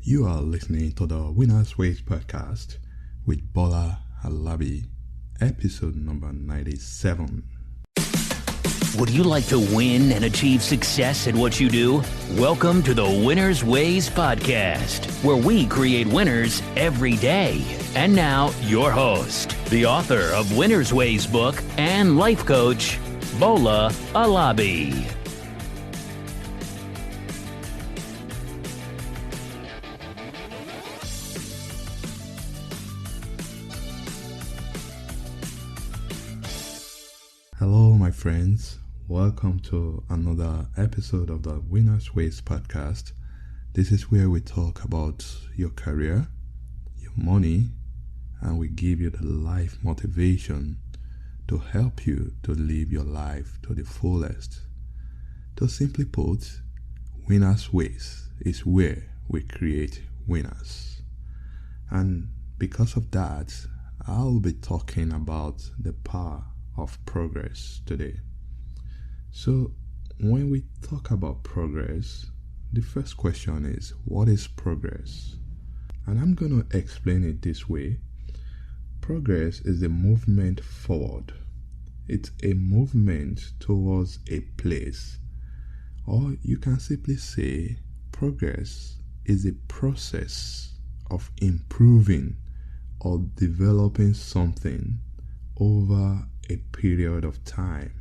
You are listening to the Winners Ways podcast with Bola Alabi, episode number 97. Would you like to win and achieve success at what you do? Welcome to the Winners Ways podcast, where we create winners every day. And now, your host, the author of Winners Ways book and life coach, Bola Alabi. Hello, my friends. Welcome to another episode of the Winners Ways podcast. This is where we talk about your career, your money, and we give you the life motivation to help you to live your life to the fullest. To simply put, Winners Ways is where we create winners. And because of that, I'll be talking about the power of progress today. So when we talk about progress, the first question is, what is progress? And I'm going to explain it this way. Progress is a movement forward. It's a movement towards a place. Or you can simply say progress is a process of improving or developing something over a period of time.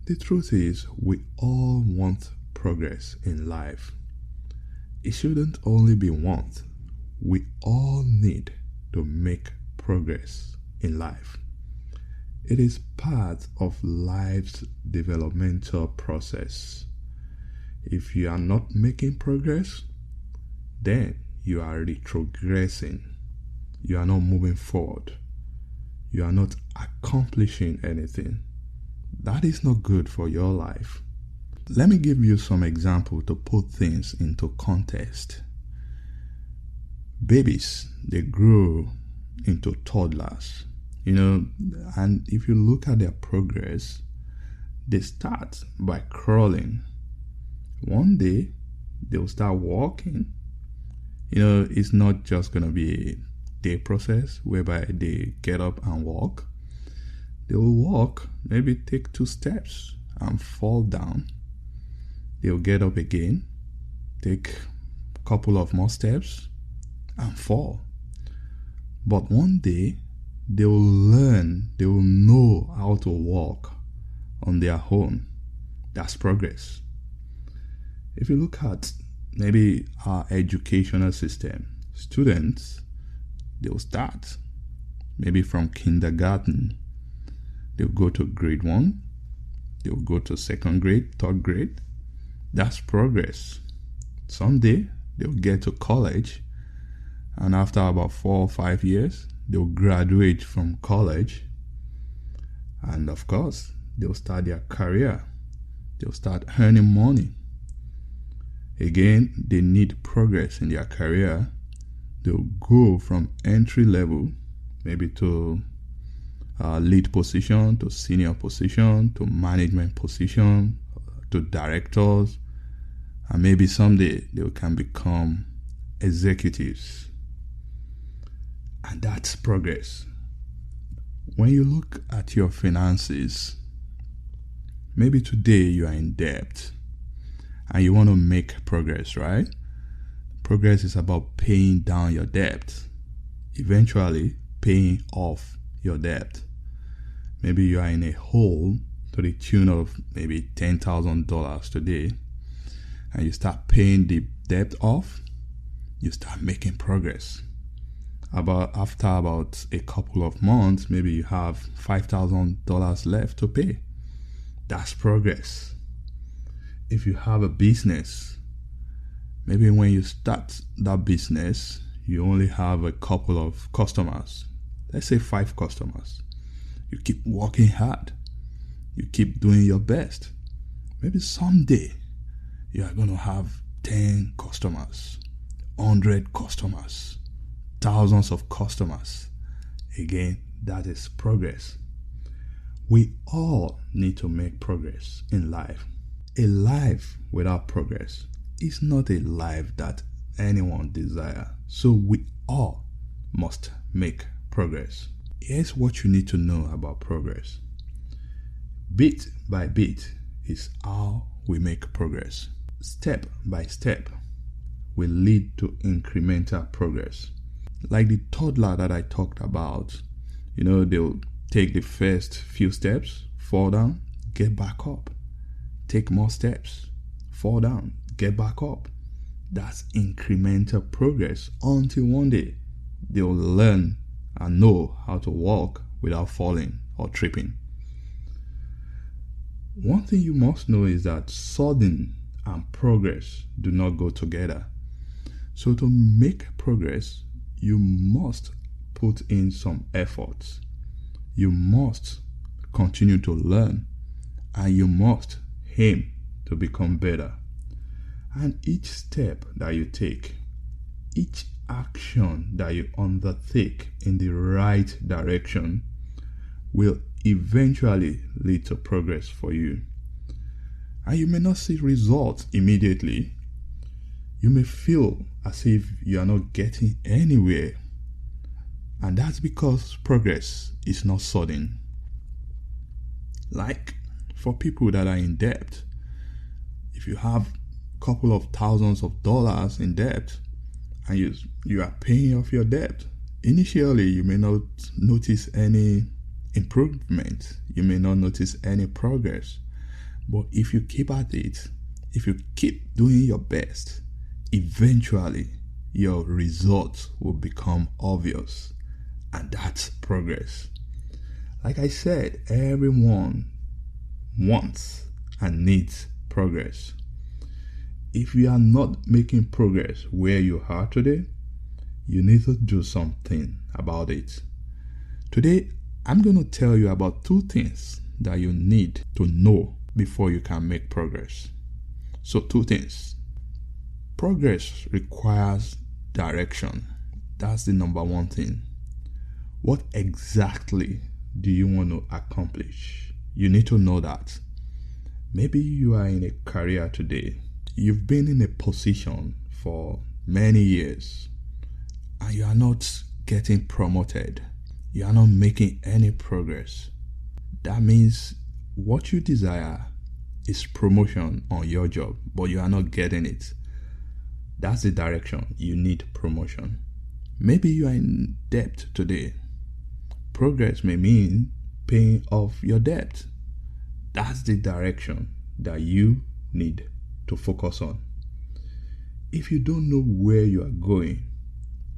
The truth is, we all want progress in life. It shouldn't only be want. We all need to make progress in life. It is part of life's developmental process. If you are not making progress, then you are retrogressing. You are not moving forward. You are not accomplishing anything. That is not good for your life. Let me give you some examples to put things into context. Babies, they grow into toddlers, and if you look at their progress, they start by crawling. One day, they'll start walking. It's not just going to be a day process whereby they get up and walk. They will walk, maybe take 2 steps and fall down. They'll get up again, take a couple of more steps and fall. But one day, they will learn, they will know how to walk on their own. That's progress. If you look at maybe our educational system, students, they'll start maybe from kindergarten. They'll go to grade 1. They'll go to 2nd grade, 3rd grade. That's progress. Someday, they'll get to college. And after about 4 or 5 years, they'll graduate from college. And of course, they'll start their career. They'll start earning money. Again, they need progress in their career. They'll go from entry level, maybe to lead position, to senior position, to management position, to directors, and maybe someday they can become executives. And that's progress. When you look at your finances, maybe today you are in debt and you want to make progress, right? Progress is about paying down your debt, eventually paying off your debt. Maybe you are in a hole to the tune of maybe $10,000 today, and you start paying the debt off, you start making progress. After about a couple of months, maybe you have $5,000 left to pay. That's progress. If you have a business, maybe when you start that business, you only have a couple of customers. Let's say 5 customers. You keep working hard. You keep doing your best. Maybe someday you are going to have 10 customers, 100 customers, thousands of customers. Again, that is progress. We all need to make progress in life. A life without progress is not a life that anyone desire. So we all must make progress. Here's what you need to know about progress. Bit by bit is how we make progress. Step by step will lead to incremental progress. Like the toddler that I talked about, they'll take the first few steps, fall down, get back up. Take more steps, fall down, get back up. That's incremental progress until one day they'll learn and know how to walk without falling or tripping. One thing you must know is that sudden and progress do not go together. So to make progress, you must put in some effort. You must continue to learn, and you must aim to become better. And each step that you take, each action that you undertake in the right direction will eventually lead to progress for you. And you may not see results immediately. You may feel as if you are not getting anywhere. And that's because progress is not sudden. Like for people that are in debt, if you have a couple of thousands of dollars in debt and you are paying off your debt, initially you may not notice any improvement. You may not notice any progress. But if you keep at it, if you keep doing your best, eventually your results will become obvious. And that's progress. Like I said, everyone wants and needs progress. If you are not making progress where you are today, you need to do something about it. Today, I'm going to tell you about 2 things that you need to know before you can make progress. So 2 things. Progress requires direction. That's the number 1 thing. What exactly do you want to accomplish? You need to know that. Maybe you are in a career today. You've been in a position for many years and you are not getting promoted. You are not making any progress. That means what you desire is promotion on your job, but you are not getting it. That's the direction. You need promotion. Maybe you are in debt today. Progress may mean paying off your debt. That's the direction that you need to focus on. If you don't know where you are going,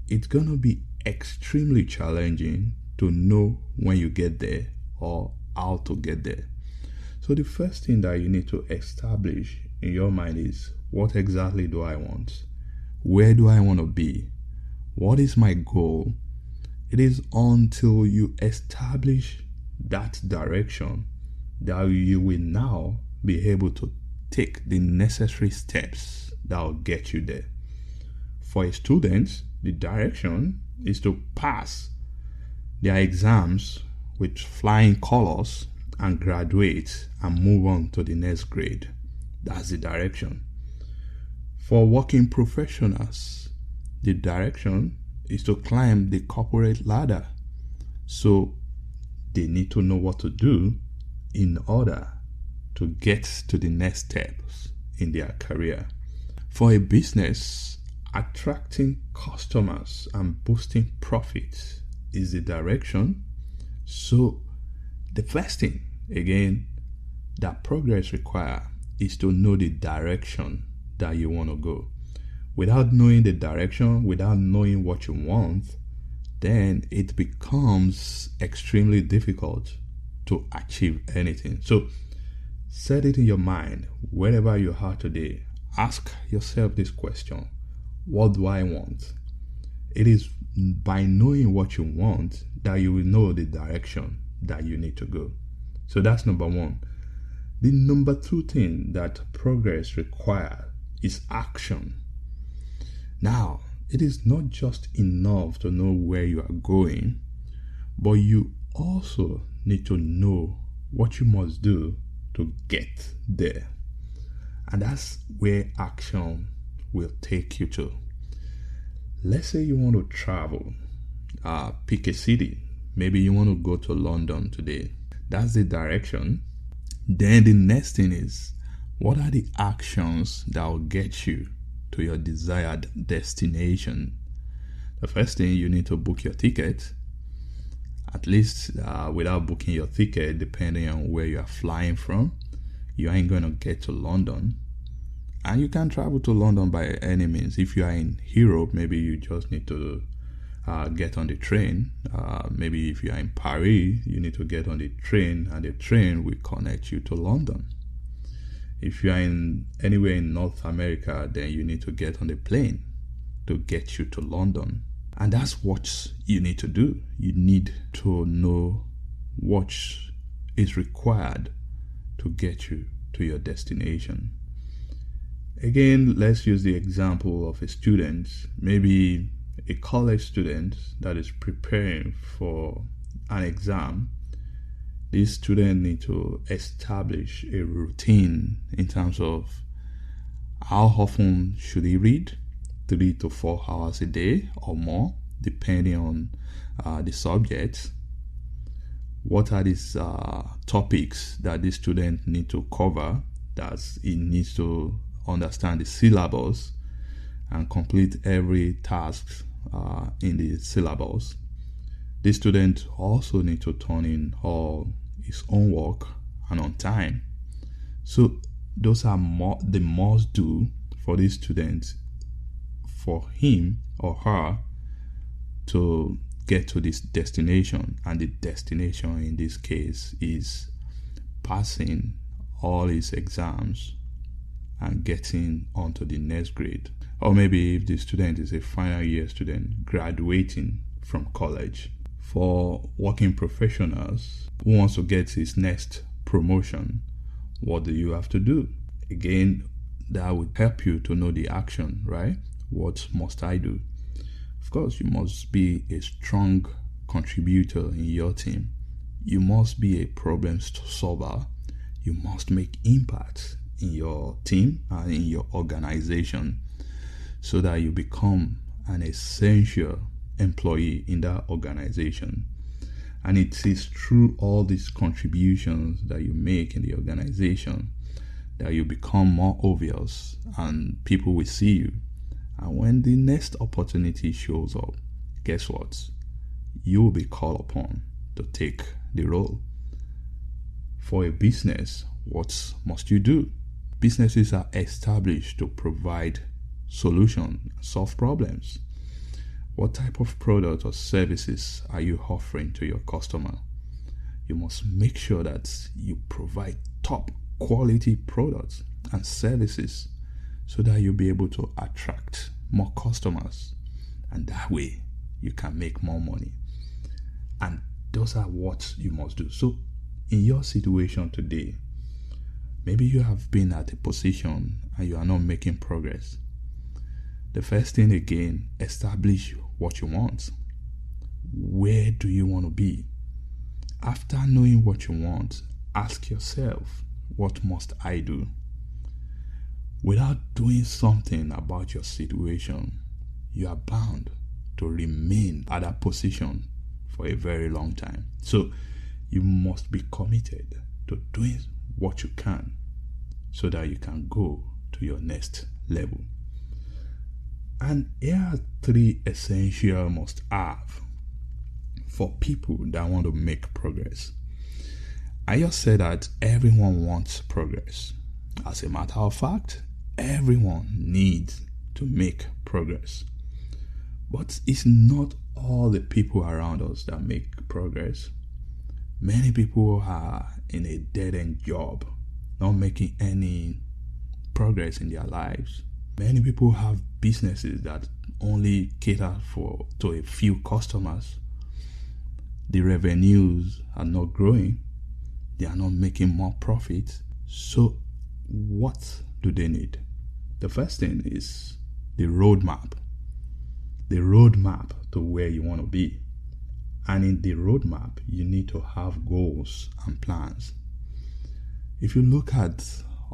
it's going to be extremely challenging to know when you get there or how to get there. So the first thing that you need to establish in your mind is, what exactly do I want? Where do I want to be? What is my goal? It is until you establish that direction that you will now be able to take the necessary steps that will get you there. For a student, the direction is to pass their exams with flying colors and graduate and move on to the next grade. That's the direction. For working professionals, the direction is to climb the corporate ladder. So they need to know what to do in order to get to the next steps in their career. For a business, attracting customers and boosting profits is the direction. So the first thing, again, that progress requires is to know the direction that you want to go. Without knowing the direction, without knowing what you want, then it becomes extremely difficult to achieve anything. So set it in your mind, wherever you are today, ask yourself this question: what do I want? It is by knowing what you want that you will know the direction that you need to go. So that's number 1. The number 2 thing that progress requires is action. Now, it is not just enough to know where you are going, but you also need to know what you must do to get there. And that's where action will take you to. Let's say you want to travel, pick a city. Maybe you want to go to London today. That's the direction. Then the next thing is, what are the actions that will get you to your desired destination? The first thing, you need to book your ticket. At least without booking your ticket, depending on where you are flying from, you ain't going to get to London. And you can travel to London by any means. If you are in Europe, maybe you just need to get on the train. Maybe if you are in Paris, you need to get on the train, and the train will connect you to London. If you are anywhere in North America, then you need to get on the plane to get you to London. And that's what you need to do. You need to know what is required to get you to your destination. Again, let's use the example of a student, maybe a college student that is preparing for an exam. This student needs to establish a routine in terms of how often should he read, 3 to 4 hours a day or more, depending on the subject. What are these topics that this student needs to cover? That he needs to understand the syllabus and complete every task in the syllabus. This student also needs to turn in all his own work and on time. So those are the must do for this student, for him or her to get to this destination. And the destination in this case is passing all his exams and getting onto the next grade. Or maybe if the student is a final year student graduating from college. For working professionals who wants to get his next promotion, what do you have to do? Again, that would help you to know the action, right? What must I do? Of course, you must be a strong contributor in your team. You must be a problem solver. You must make impact in your team and in your organization so that you become an essential employee in that organization. And it is through all these contributions that you make in the organization that you become more obvious and people will see you. And when the next opportunity shows up, guess what? You will be called upon to take the role. For a business, what must you do? Businesses are established to provide solutions, solve problems. What type of product or services are you offering to your customer? You must make sure that you provide top quality products and services so that you'll be able to attract more customers, and that way you can make more money. And those are what you must do. So in your situation today, maybe you have been at a position and you are not making progress. The first thing, again, establish what you want. Where do you want to be? After knowing what you want, ask yourself, what must I do? Without doing something about your situation, you are bound to remain at that position for a very long time. So you must be committed to doing what you can so that you can go to your next level. And here are 3 essential must-have for people that want to make progress. I just said that everyone wants progress. As a matter of fact, everyone needs to make progress. But it's not all the people around us that make progress. Many people are in a dead-end job, not making any progress in their lives. Many people have businesses that only cater to a few customers. The revenues are not growing. They are not making more profit. So what do they need? The first thing is the roadmap. The roadmap to where you want to be. And in the roadmap, you need to have goals and plans. If you look at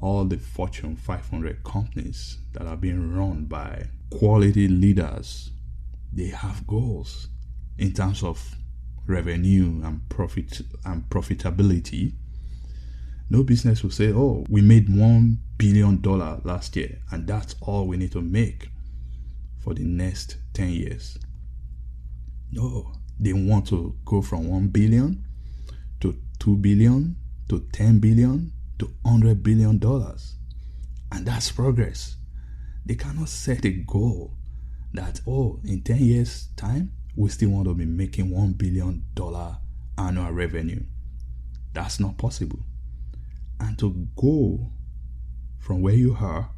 all the Fortune 500 companies that are being run by quality leaders they have goals in terms of revenue and profit and profitability. No business will say, oh, we made $1 billion last year and that's all we need to make for the next 10 years. No, they want to go from 1 billion to 2 billion to 10 billion to $100 billion. And that's progress. They cannot set a goal that, oh, in 10 years time, we still want to be making $1 billion annual revenue. That's not possible. And to go from where you are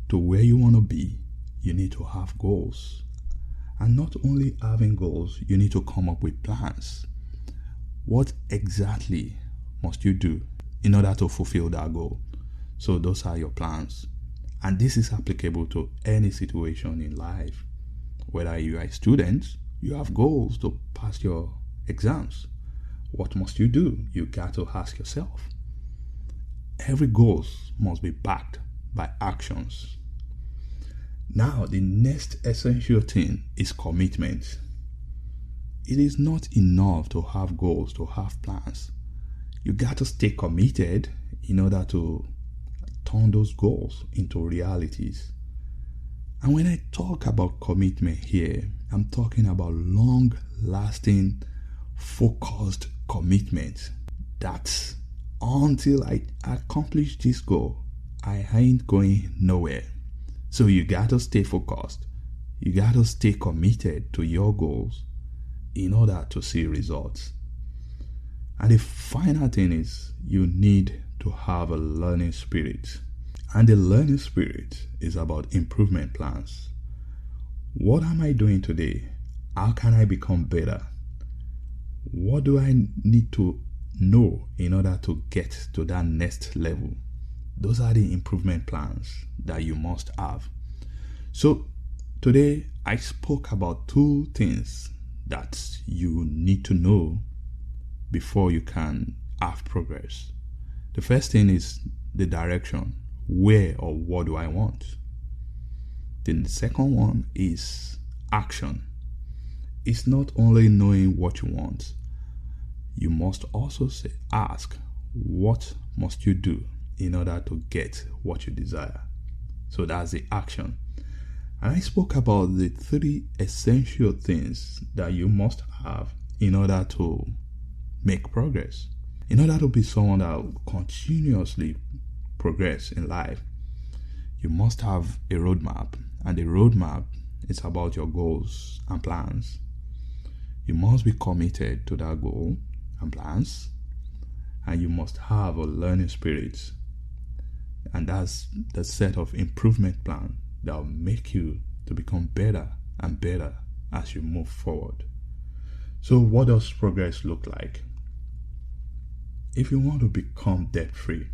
to where you want to be, you need to have goals. And not only having goals, you need to come up with plans. What exactly must you do in order to fulfill that goal? So those are your plans. And this is applicable to any situation in life. Whether you are a student, you have goals to pass your exams. What must you do? You got to ask yourself. Every goal must be backed by actions. Now, the next essential thing is commitment. It is not enough to have goals, to have plans. You got to stay committed in order to turn those goals into realities. And when I talk about commitment here, I'm talking about long-lasting, focused commitment. That's until I accomplish this goal, I ain't going nowhere. So you got to stay focused. You got to stay committed to your goals in order to see results. And the final thing is you need to have a learning spirit. And the learning spirit is about improvement plans. What am I doing today? How can I become better? What do I need to know in order to get to that next level? Those are the improvement plans that you must have. So today I spoke about 2 things that you need to know before you can have progress. The first thing is the direction. Where or what do I want? Then the second one is action. It's not only knowing what you want. You must also ask, what must you do in order to get what you desire? So that's the action. And I spoke about the 3 essential things that you must have in order to make progress. In order to be someone that will continuously progress in life, you must have a roadmap. And the roadmap is about your goals and plans. You must be committed to that goal and plans. And you must have a learning spirit. And that's the set of improvement plan that will make you to become better and better as you move forward. So what does progress look like? If you want to become debt-free,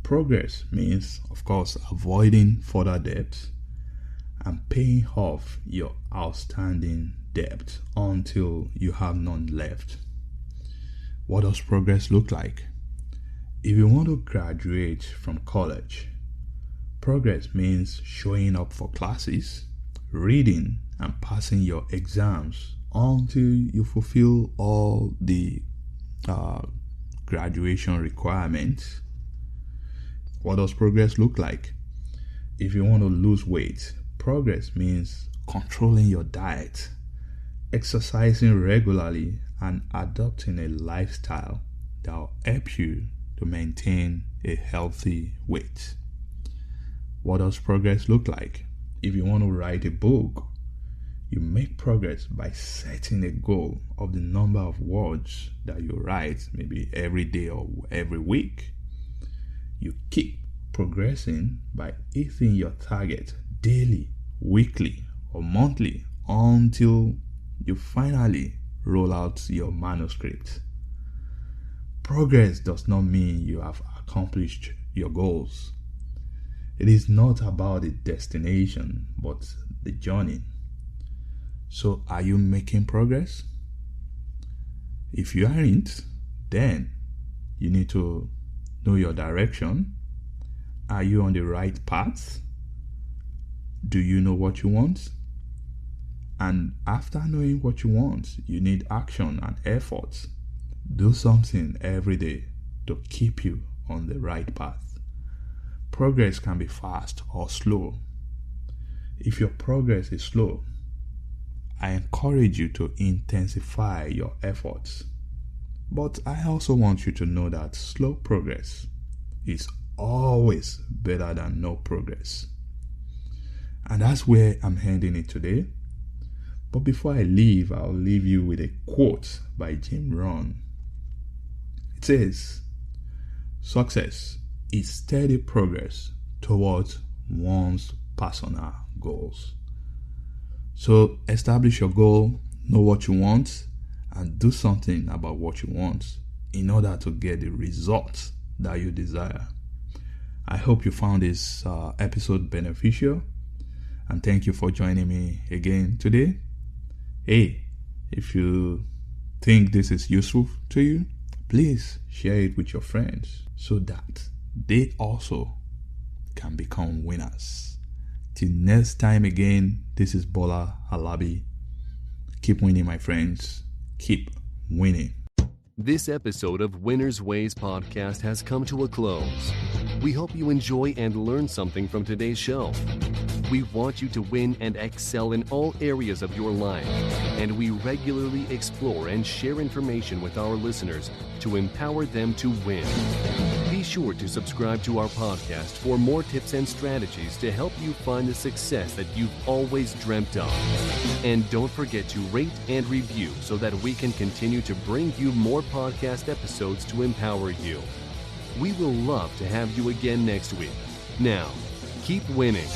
progress means, of course, avoiding further debt and paying off your outstanding debt until you have none left. What does progress look like? If you want to graduate from college, progress means showing up for classes, reading, and passing your exams until you fulfill all the graduation requirements. What does progress look like? If you want to lose weight, progress means controlling your diet, exercising regularly, and adopting a lifestyle that will help you to maintain a healthy weight. What does progress look like? If you want to write a book, you make progress by setting a goal of the number of words that you write, maybe every day or every week. You keep progressing by hitting your target daily, weekly, or monthly until you finally roll out your manuscript. Progress does not mean you have accomplished your goals. It is not about the destination, but the journey. So, are you making progress? If you aren't, then you need to know your direction. Are you on the right path? Do you know what you want? And after knowing what you want, you need action and effort. Do something every day to keep you on the right path. Progress can be fast or slow. If your progress is slow, I encourage you to intensify your efforts. But I also want you to know that slow progress is always better than no progress. And that's where I'm ending it today. But before I leave, I'll leave you with a quote by Jim Rohn. It says, "Success is steady progress towards one's personal goals." So establish your goal, know what you want, and do something about what you want in order to get the results that you desire. I hope you found this episode beneficial, and thank you for joining me again today. Hey, if you think this is useful to you, please share it with your friends so that they also can become winners. Till next time again, this is Bola Alabi. Keep winning, my friends. Keep winning. This episode of Winner's Ways podcast has come to a close. We hope you enjoy and learn something from today's show. We want you to win and excel in all areas of your life, and we regularly explore and share information with our listeners to empower them to win. Be sure to subscribe to our podcast for more tips and strategies to help you find the success that you've always dreamt of. And don't forget to rate and review so that we can continue to bring you more podcast episodes to empower you. We will love to have you again next week. Now, keep winning.